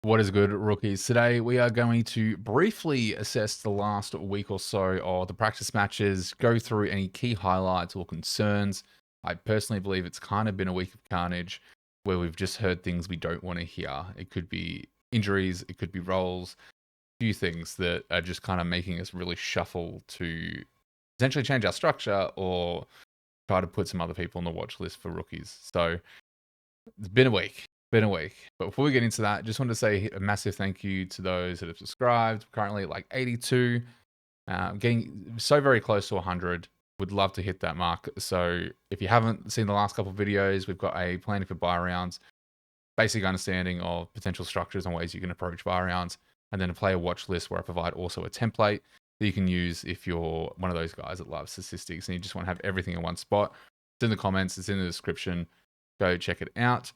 What is good, rookies? Today we are going to briefly assess the last week or so of the practice matches, go through any key highlights or concerns. I personally believe it's kind of been a week of carnage where we've just heard things we don't want to hear. It could be injuries, it could be roles, a few things that are just kind of making us really shuffle to potentially change our structure or try to put some other people on the watch list for rookies. So it's been a week. Been a week. But before we get into that, just want to say a massive thank you to those that have subscribed. Currently at like 82. Getting so very close to 100. Would love to hit that mark. So if you haven't seen the last couple of videos, we've got a planning for buy rounds, basic understanding of potential structures and ways you can approach buy rounds, and then a player watch list where I provide also a template that you can use if you're one of those guys that loves statistics and you just want to have everything in one spot. It's in the comments, it's in the description. Go check it out.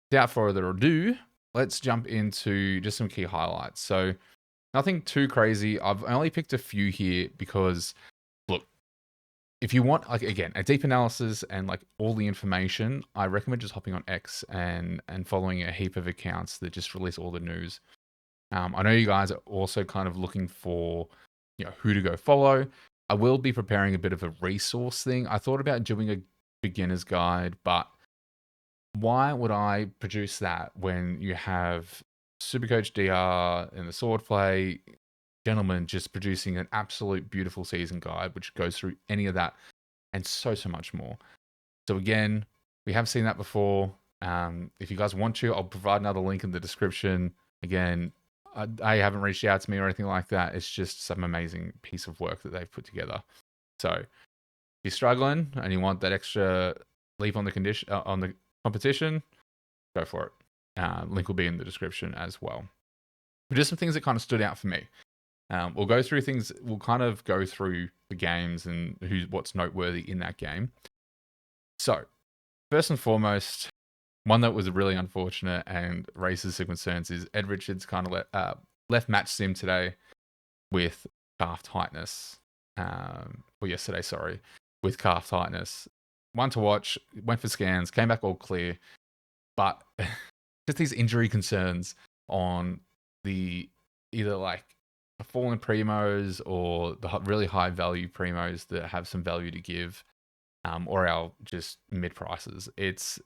Without further ado, let's jump into just some key highlights. So nothing too crazy. I've only picked a few here because, look, if you want, like, again, a deep analysis and like all the information, I recommend just hopping on X and following a heap of accounts that just release all the news. I know you guys are also kind of looking for, who to go follow. I will be preparing a bit of a resource thing. I thought about doing a beginner's guide, but why would I produce that when you have Supercoach DR and the Swordplay gentlemen just producing an absolute beautiful season guide, which goes through any of that and so much more. So again, we have seen that before. If you guys want to, I'll provide another link in the description. Again, I haven't reached out to me or anything like that. It's just some amazing piece of work that they've put together. So if you're struggling and you want that extra leap on the condition on the competition, go for it. Link will be in the description as well. But just some things that kind of stood out for me. We'll go through things. We'll kind of go through the games and what's noteworthy in that game. So first and foremost, one that was really unfortunate and raises some concerns is Ed Richards kind of left match sim today with calf tightness. Yesterday, sorry, with calf tightness. One to watch, went for scans, came back all clear, but just these injury concerns on the either like the fallen primos or the really high value primos that have some value to give, or our just mid prices. It's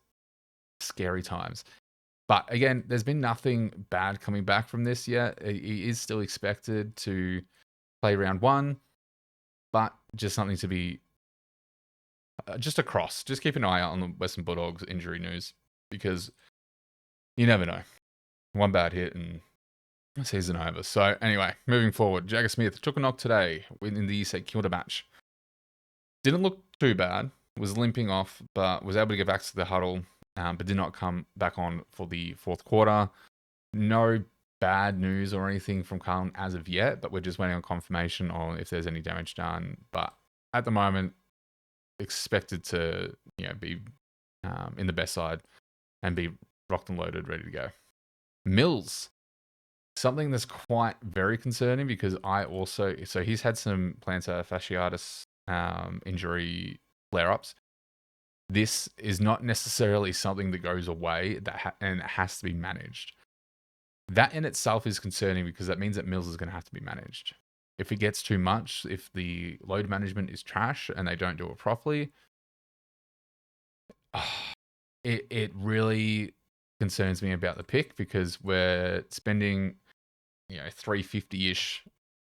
scary times. But again, there's been nothing bad coming back from this yet. He is still expected to play round one, but just something to be just across. Just keep an eye out on the Western Bulldogs injury news because you never know. One bad hit and season over. So anyway, moving forward, Jagger Smith took a knock today in the Kilda match. Didn't look too bad. Was limping off, but was able to get back to the huddle, but did not come back on for the fourth quarter. No bad news or anything from Carlton as of yet, but we're just waiting on confirmation on if there's any damage done. But at the moment, expected to be in the best side and be rocked and loaded, ready to go. Mills, something that's quite very concerning because he's had some plantar fasciitis injury flare-ups. This is not necessarily something that goes away and it has to be managed. That in itself is concerning because that means that Mills is going to have to be managed. If it gets too much, if the load management is trash and they don't do it properly, it really concerns me about the pick because we're spending, $350-ish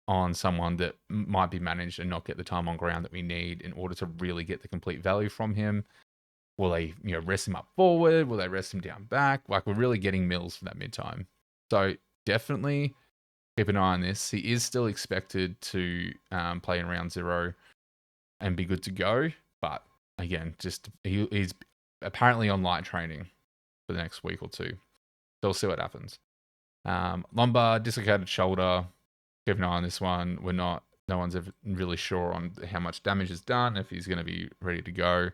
on someone that might be managed and not get the time on ground that we need in order to really get the complete value from him. Will they, rest him up forward? Will they rest him down back? Like, we're really getting Mills for that mid-time. So definitely keep an eye on this. He is still expected to play in round 0 and be good to go. But again, he's apparently on light training for the next week or two. So we'll see what happens. Lombard, dislocated shoulder. Keep an eye on this one. No one's ever really sure on how much damage is done, if he's going to be ready to go.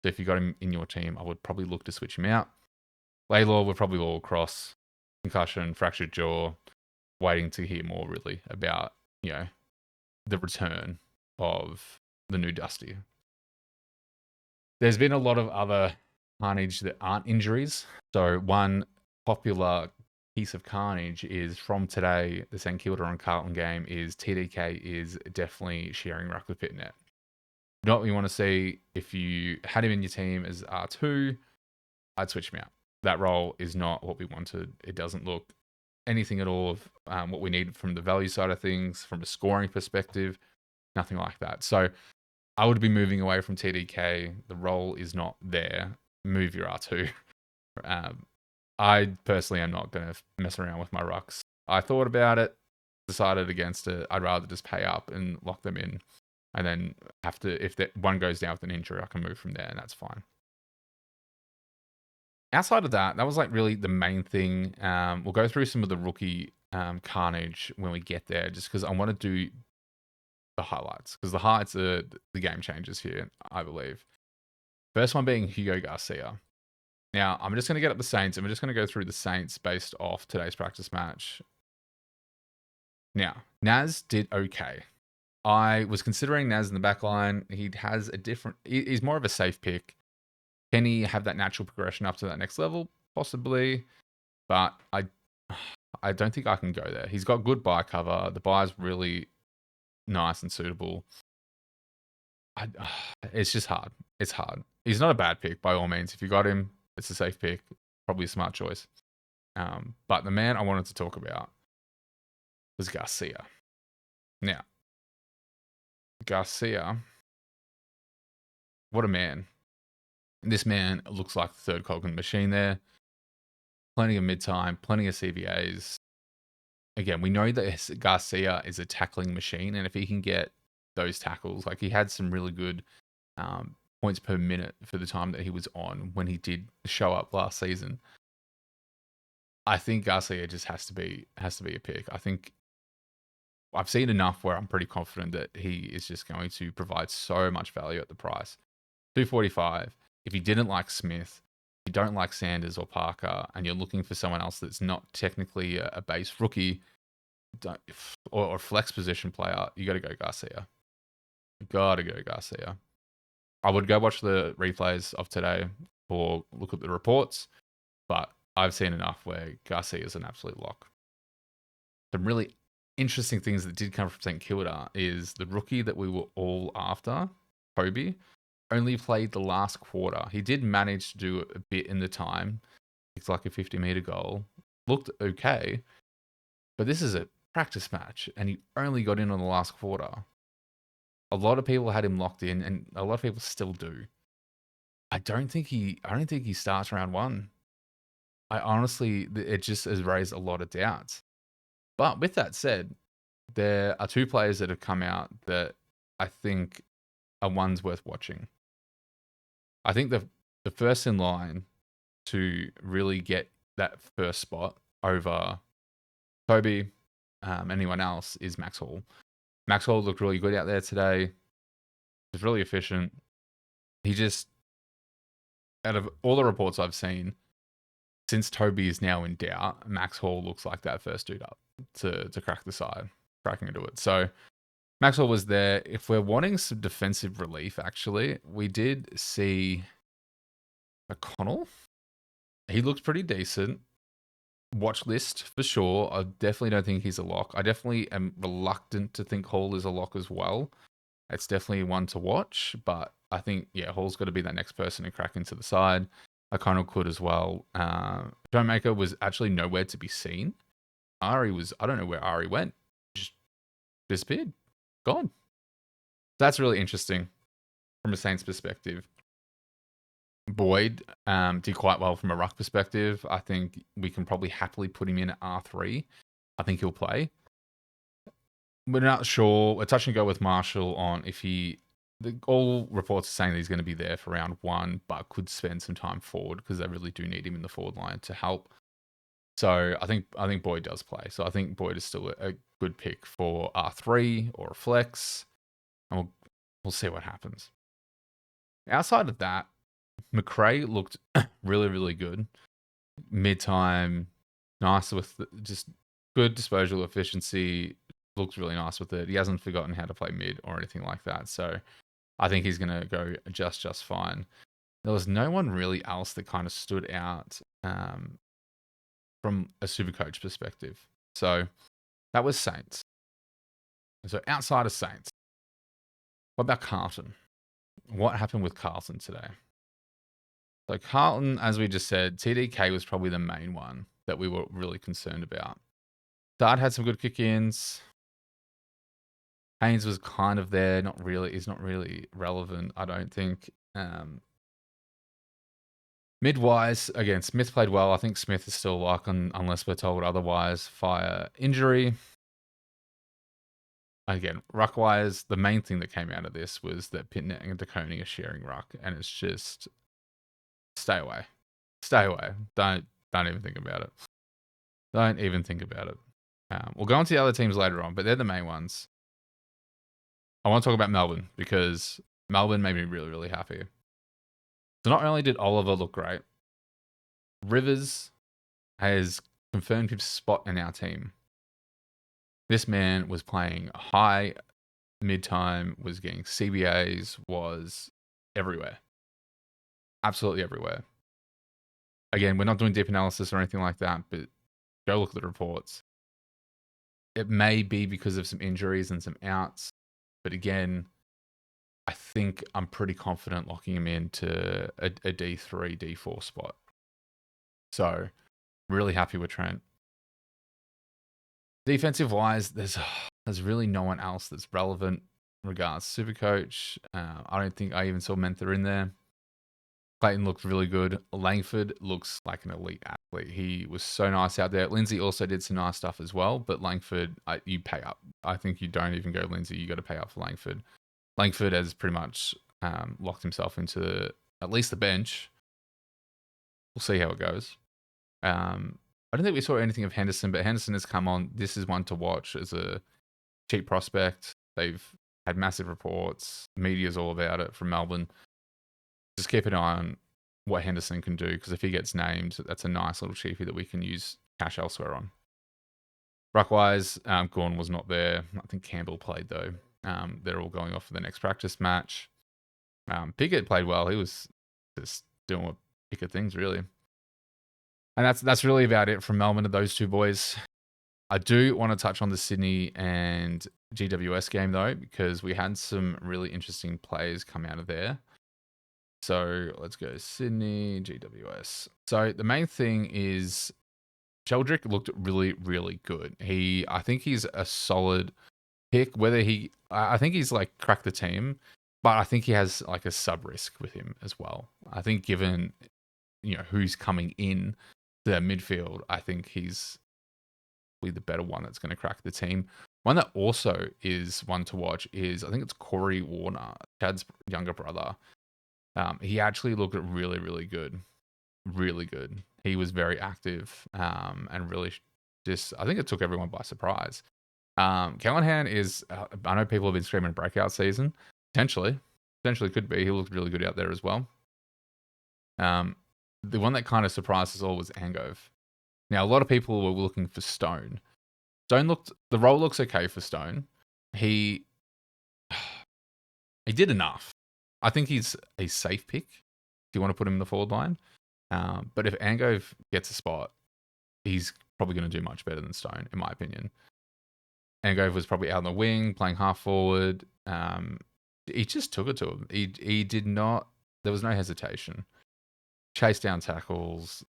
So if you got him in your team, I would probably look to switch him out. Laylaw, we're probably all across. Concussion, fractured jaw. Waiting to hear more really about, the return of the new Dusty. There's been a lot of other Carnage that aren't injuries. So one popular piece of carnage is from today, the St Kilda and Carlton game, is TDK is definitely sharing ruck with Pitnet. Not what you want to see. If you had him in your team as R2, I'd switch him out. That role is not what we wanted. It doesn't look anything at all of what we need from the value side of things, from a scoring perspective, nothing like that. So I would be moving away from TDK. The role is not there. Move your R2. I personally am not going to mess around with my rucks. I thought about it, decided against it. I'd rather just pay up and lock them in, and then have to, if that one goes down with an injury, I can move from there, and that's fine. Outside of that, that was like really the main thing. We'll go through some of the rookie carnage when we get there, just because I want to do the highlights, because the highlights are the game changers here, I believe. First one being Hugo Garcia. Now, I'm just going to get up the Saints, and we're just going to go through the Saints based off today's practice match. Now, Naz did okay. I was considering Naz in the back line. He has a different... He's more of a safe pick. Can he have that natural progression up to that next level? Possibly. But I don't think I can go there. He's got good buy cover. The buy's really nice and suitable. It's just hard. It's hard. He's not a bad pick by all means. If you got him, it's a safe pick. Probably a smart choice. But the man I wanted to talk about was Garcia. Now, Garcia, what a man. This man looks like the third cog in the machine there. Plenty of mid-time, plenty of CBAs. Again, we know that Garcia is a tackling machine, and if he can get those tackles, like he had some really good points per minute for the time that he was on when he did show up last season. I think Garcia just has to be a pick. I think I've seen enough where I'm pretty confident that he is just going to provide so much value at the price. 245. If you didn't like Smith, if you don't like Sanders or Parker, and you're looking for someone else that's not technically a base rookie or a flex position player, you got to go Garcia. Got to go Garcia. I would go watch the replays of today or look at the reports, but I've seen enough where Garcia is an absolute lock. Some really interesting things that did come from St Kilda is the rookie that we were all after, Kobe, only played the last quarter. He did manage to do a bit in the time. It's like a 50-meter goal. Looked okay, but this is a practice match, and he only got in on the last quarter. A lot of people had him locked in, and a lot of people still do. I don't think he starts round one. It just has raised a lot of doubts. But with that said, there are two players that have come out that I think are ones worth watching. I think the first in line to really get that first spot over Kobe, anyone else, is Max Hall. Max Hall looked really good out there today. He was really efficient. He just, out of all the reports I've seen, since Toby is now in doubt, Max Hall looks like that first dude up to crack the side, cracking into it. So Max Hall was there. If we're wanting some defensive relief, actually, we did see McConnell. He looked pretty decent. Watch list for sure. I definitely don't think he's a lock. I definitely am reluctant to think Hall is a lock as well. It's definitely one to watch, but I think, yeah, Hall's got to be that next person to crack into the side. O'Connell could as well. Maker was actually nowhere to be seen. I don't know where Ari went. Just disappeared. Gone. That's really interesting from a Saints perspective. Boyd did quite well from a ruck perspective. I think we can probably happily put him in at R3. I think he'll play. We're not sure. We're touch and go with Marshall on if all reports are saying that he's going to be there for round one, but could spend some time forward because they really do need him in the forward line to help. So I think Boyd does play. So I think Boyd is still a good pick for R3 or a flex, and we'll see what happens. Outside of that, McRae looked really, really good. Mid-time, nice with just good disposal efficiency. Looks really nice with it. He hasn't forgotten how to play mid or anything like that. So I think he's going to go just fine. There was no one really else that kind of stood out from a Supercoach perspective. So that was Saints. So outside of Saints, what about Carlton? What happened with Carlton today? So Carlton, as we just said, TDK was probably the main one that we were really concerned about. Dart had some good kick-ins. Haynes was kind of there, not really. He's not really relevant, I don't think. Mid-wise, again, Smith played well. I think Smith is still lock unless we're told otherwise. Fire injury. Again, ruck-wise, the main thing that came out of this was that Pitnet and De Koning are sharing ruck, and it's just stay away. Stay away. Don't even think about it. Don't even think about it. We'll go on to the other teams later on, but they're the main ones. I want to talk about Melbourne because Melbourne made me really, really happy. So not only did Oliver look great, Rivers has confirmed his spot in our team. This man was playing high, mid-time, was getting CBAs, was everywhere. Absolutely everywhere. Again, we're not doing deep analysis or anything like that, but go look at the reports. It may be because of some injuries and some outs, but again, I think I'm pretty confident locking him into a D3, D4 spot. So, really happy with Trent. Defensive-wise, there's really no one else that's relevant in regards to Supercoach. I don't think I even saw Menther in there. Clayton looked really good. Langford looks like an elite athlete. He was so nice out there. Lindsay also did some nice stuff as well, but Langford, you pay up. I think you don't even go Lindsay. You got to pay up for Langford. Langford has pretty much locked himself into at least the bench. We'll see how it goes. I don't think we saw anything of Henderson, but Henderson has come on. This is one to watch as a cheap prospect. They've had massive reports. Media's all about it from Melbourne. Just keep an eye on what Henderson can do, because if he gets named, that's a nice little cheapie that we can use cash elsewhere on. Ruckwise, Gorn was not there. I think Campbell played though. They're all going off for the next practice match. Pickett played well. He was just doing what Pickett things really. And that's really about it from Melbourne to those two boys. I do want to touch on the Sydney and GWS game though, because we had some really interesting plays come out of there. So let's go Sydney, GWS. So the main thing is Sheldrick looked really, really good. I think he's a solid pick. I think he's like cracked the team, but I think he has like a sub risk with him as well. I think given who's coming in to their midfield, I think he's the better one that's going to crack the team. One that also is one to watch is I think it's Corey Warner, Chad's younger brother. He actually looked really, really good. Really good. He was very active and really just, I think it took everyone by surprise. Callahan is, I know people have been screaming breakout season. Potentially could be. He looked really good out there as well. The one that kind of surprised us all was Angove. Now, a lot of people were looking for Stone. The role looks okay for Stone. He did enough. I think he's a safe pick if you want to put him in the forward line. But if Angove gets a spot, he's probably going to do much better than Stone, in my opinion. Angove was probably out on the wing, playing half forward. He just took it to him. He did not, there was no hesitation. Chase down tackles,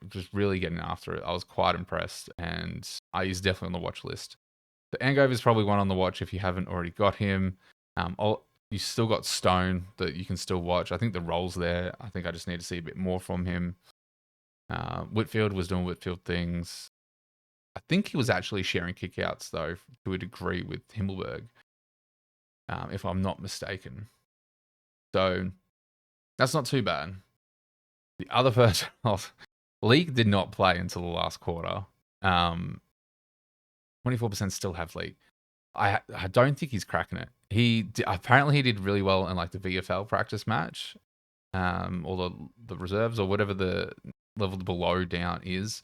just really getting after it. I was quite impressed, and he's definitely on the watch list. So Angove is probably one on the watch if you haven't already got him. You still got Stone that you can still watch. I think the role's there. I think I just need to see a bit more from him. Whitfield was doing Whitfield things. I think he was actually sharing kickouts, though, to a degree with Himmelberg, if I'm not mistaken. So that's not too bad. The other person, League did not play until the last quarter. 24% still have League. I don't think he's cracking it. Apparently he did really well in like the VFL practice match, or the reserves or whatever the level below down is.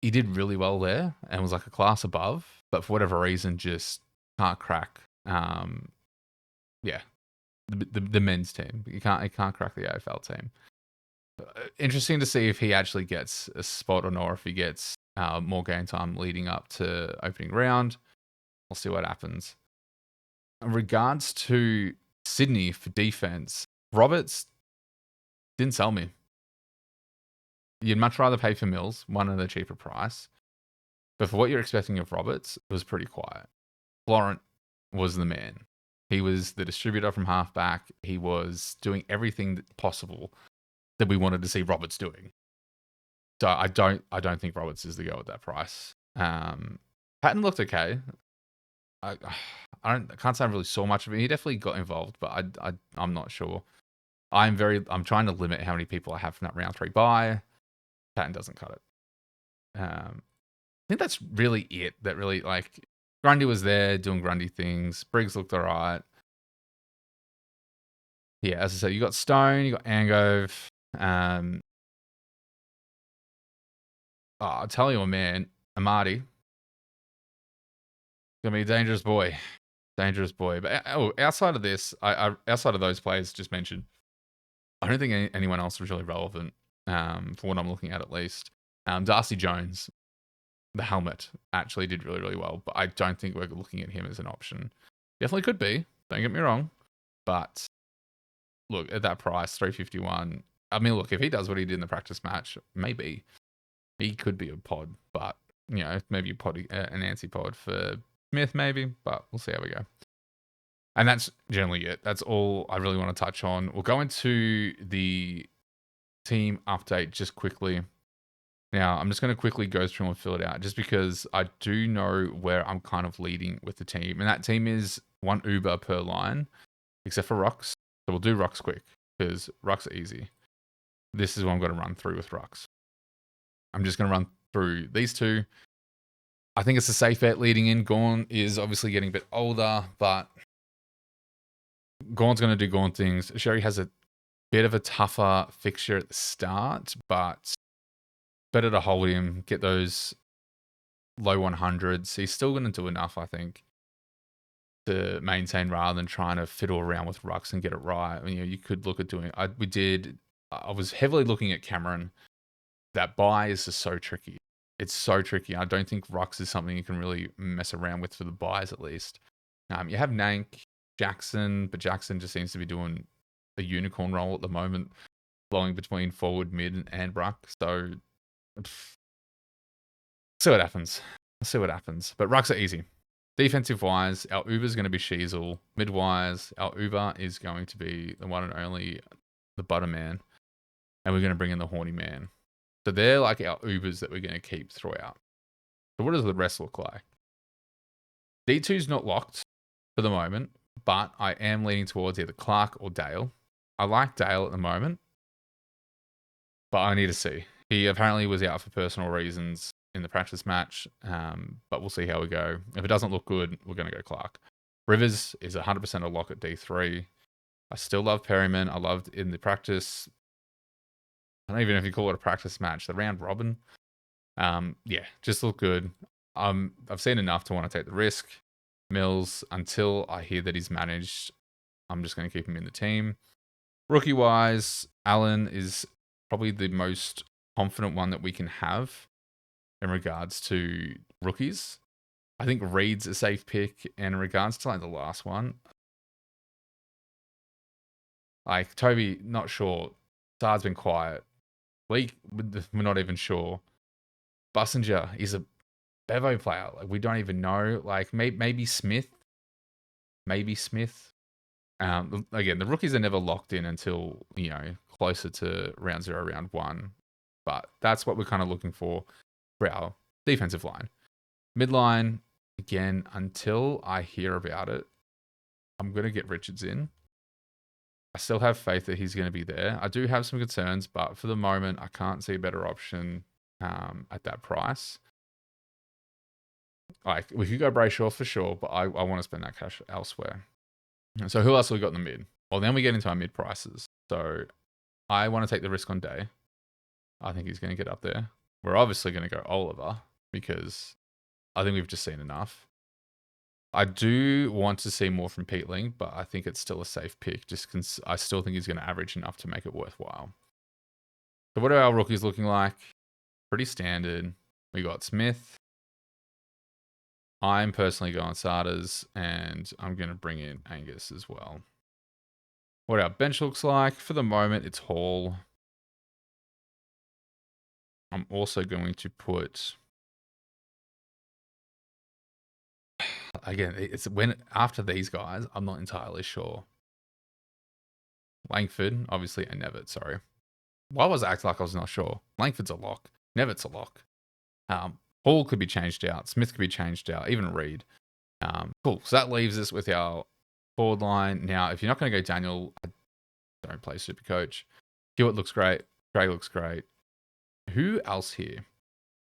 He did really well there and was like a class above, but for whatever reason just can't crack. The men's team. He can't crack the AFL team. Interesting to see if he actually gets a spot or not, or if he gets more game time leading up to opening round. We'll see what happens. In regards to Sydney for defense, Roberts didn't sell me. You'd much rather pay for Mills, one at a cheaper price. But for what you're expecting of Roberts, it was pretty quiet. Florent was the man. He was the distributor from halfback. He was doing everything possible that we wanted to see Roberts doing. So I don't think Roberts is the go at that price. Patton looked okay. I can't say I really saw much of it. He definitely got involved, but I'm not sure. I'm trying to limit how many people I have from that round 3 bye. Patton doesn't cut it. I think that's really it. That really, like, Grundy was there doing Grundy things. Briggs looked alright. Yeah, as I said, you got Stone, you got Angove. I'll tell you, man, Amadi gonna be a dangerous boy. Dangerous boy. But outside of this, outside of those players just mentioned, I don't think anyone else was really relevant for what I'm looking at least. Darcy Jones, the helmet, actually did really, really well, but I don't think we're looking at him as an option. Definitely could be, don't get me wrong, but look, at that price, 351, I mean, look, if he does what he did in the practice match, maybe he could be a pod, but, you know, maybe a pod, an anti-pod for Smith, maybe, but we'll see how we go. And that's generally it. That's all I really want to touch on. We'll go into the team update just quickly. Now, I'm just going to quickly go through and fill it out just because I do know where I'm kind of leading with the team. And that team is 1 Uber per line, except for Rocks. So we'll do Rocks quick because Rocks are easy. This is what I'm going to run through with Rocks. I'm just going to run through these two. I think it's a safe bet leading in. Gawn is obviously getting a bit older, but Gawn's going to do Gawn things. Sherry has a bit of a tougher fixture at the start, but better to hold him, get those low 100s. He's still going to do enough, I think, to maintain rather than trying to fiddle around with rucks and get it right. I mean, you know, you could look at doing. I was heavily looking at Cameron. That buy is just so tricky. It's so tricky. I don't think rucks is something you can really mess around with for the buys, at least. You have Nank, Jackson, but Jackson just seems to be doing a unicorn role at the moment, flowing between forward, mid, and ruck. So, see what happens. See what happens. But rucks are easy. Defensive wise, our Uber is going to be Sheasel. Mid wise, our Uber is going to be the one and only the Butter Man, and we're going to bring in the Horny Man. So they're like our Ubers that we're going to keep throughout. So what does the rest look like? D2's not locked for the moment, but I am leaning towards either Clark or Dale. I like Dale at the moment, but I need to see. He apparently was out for personal reasons in the practice match, but we'll see how we go. If it doesn't look good, we're going to go Clark. Rivers is 100% a lock at D3. I still love Perryman. I loved in the practice. I don't even know if you call it a practice match. The round robin. Yeah, just look good. I've seen enough to want to take the risk. Mills, until I hear that he's managed, I'm just going to keep him in the team. Rookie-wise, Allen is probably the most confident one that we can have in regards to rookies. I think Reed's a safe pick. And in regards to like the last one, like Toby, not sure. Sard's been quiet. Leak, we're not even sure. Bussinger is a Bevo player. Like, we don't even know. Like, maybe Smith. Maybe Smith. Again, the rookies are never locked in until, you know, closer to round 0, round 1. But that's what we're kind of looking for our defensive line. Midline, again, until I hear about it, I'm going to get Richards in. I still have faith that he's going to be there. I do have some concerns, but for the moment, I can't see a better option at that price. Like, we could go Brayshaw for sure, but I want to spend that cash elsewhere. So who else have we got in the mid? Well, then we get into our mid prices. So I want to take the risk on Day. I think he's going to get up there. We're obviously going to go Oliver because I think we've just seen enough. I do want to see more from Peatling, but I think it's still a safe pick just because I still think he's going to average enough to make it worthwhile. So what are our rookies looking like? Pretty standard. We got Smith. I'm personally going starters, and I'm going to bring in Angus as well. What our bench looks like, for the moment, it's Hall. I'm also going to put... Again, it's when after these guys, I'm not entirely sure. Langford, obviously, and Nevitt, sorry. Why was I acting like I was not sure? Langford's a lock. Nevitt's a lock. Hall could be changed out. Smith could be changed out. Even Reed. Cool. So that leaves us with our forward line. Now, if you're not going to go Daniel, I don't play Supercoach. Hewitt looks great. Gray looks great. Who else here?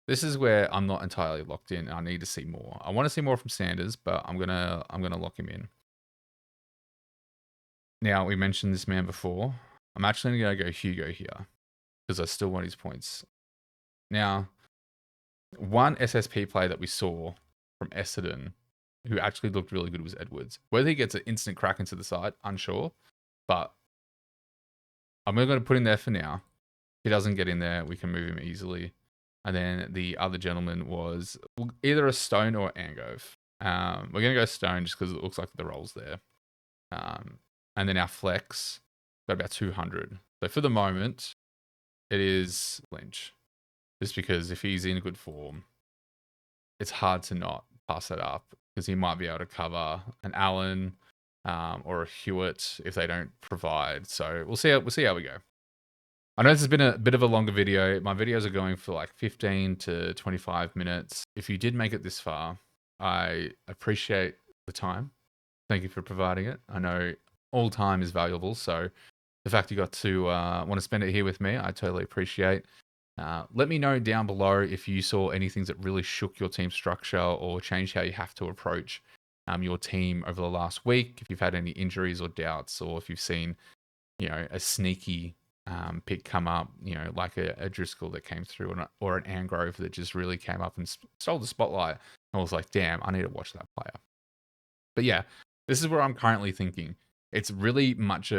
This is where I'm not entirely locked in. I need to see more. I want to see more from Sanders, but I'm gonna lock him in. Now, we mentioned this man before. I'm actually going to go Hugo here because I still want his points. Now, one SSP play that we saw from Essendon who actually looked really good was Edwards. Whether he gets an instant crack into the side, unsure. But I'm going to put him there for now. If he doesn't get in there, we can move him easily. And then the other gentleman was either a Stone or Angove. We're going to go Stone just because it looks like the role's there. And then our flex got about 200. So for the moment, it is Lynch. Just because if he's in good form, it's hard to not pass that up because he might be able to cover an Allen or a Hewitt if they don't provide. So we'll see how we go. I know this has been a bit of a longer video. My videos are going for like 15 to 25 minutes. If you did make it this far, I appreciate the time. Thank you for providing it. I know all time is valuable, so the fact you got to want to spend it here with me, I totally appreciate. Let me know down below if you saw anything that really shook your team structure or changed how you have to approach your team over the last week. If you've had any injuries or doubts, or if you've seen, a sneaky pick come up, like a Driscoll that came through, or an Angrove that just really came up and stole the spotlight. I was like, damn, I need to watch that player. But yeah, this is where I'm currently thinking. It's really much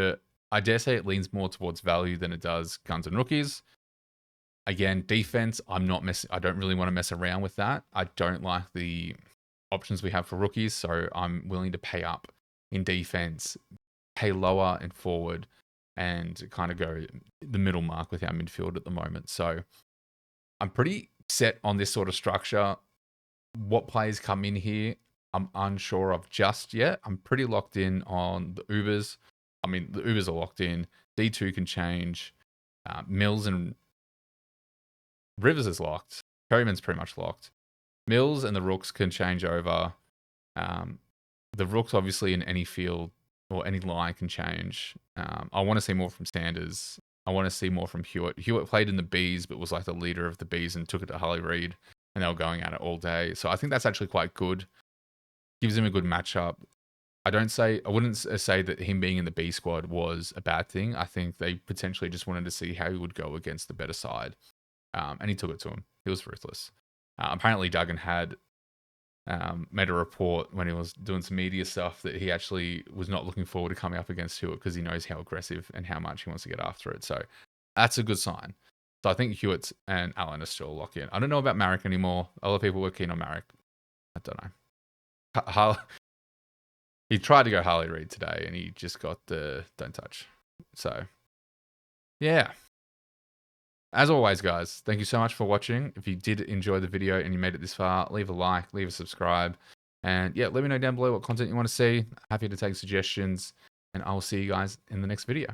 I dare say it leans more towards value than it does guns and rookies. Again, defense, I don't really want to mess around with that. I don't like the options we have for rookies, so I'm willing to pay up in defense, pay lower in forward, and kind of go the middle mark with our midfield at the moment. So I'm pretty set on this sort of structure. What players come in here, I'm unsure of just yet. I'm pretty locked in on the Ubers. I mean, the Ubers are locked in. D2 can change. Mills and Rivers is locked. Perryman's pretty much locked. Mills and the Rooks can change over. The Rooks, obviously, in any field or any line can change. I want to see more from Sanders. I want to see more from Hewitt. Hewitt played in the Bees, but was like the leader of the Bees and took it to Harley Reid, and they were going at it all day. So I think that's actually quite good. Gives him a good matchup. I wouldn't say that him being in the B squad was a bad thing. I think they potentially just wanted to see how he would go against the better side. And he took it to him. He was ruthless. Apparently, Duggan had made a report when he was doing some media stuff that he actually was not looking forward to coming up against Hewitt because he knows how aggressive and how much he wants to get after it. So that's a good sign. So I think Hewitt and Allen are still locked in. I don't know about Marek anymore. A lot of people were keen on Marek. I don't know. He tried to go Harley Reid today and he just got the don't touch. So, yeah. As always, guys, thank you so much for watching. If you did enjoy the video and you made it this far, leave a like, leave a subscribe. And yeah, let me know down below what content you want to see. Happy to take suggestions. And I will see you guys in the next video.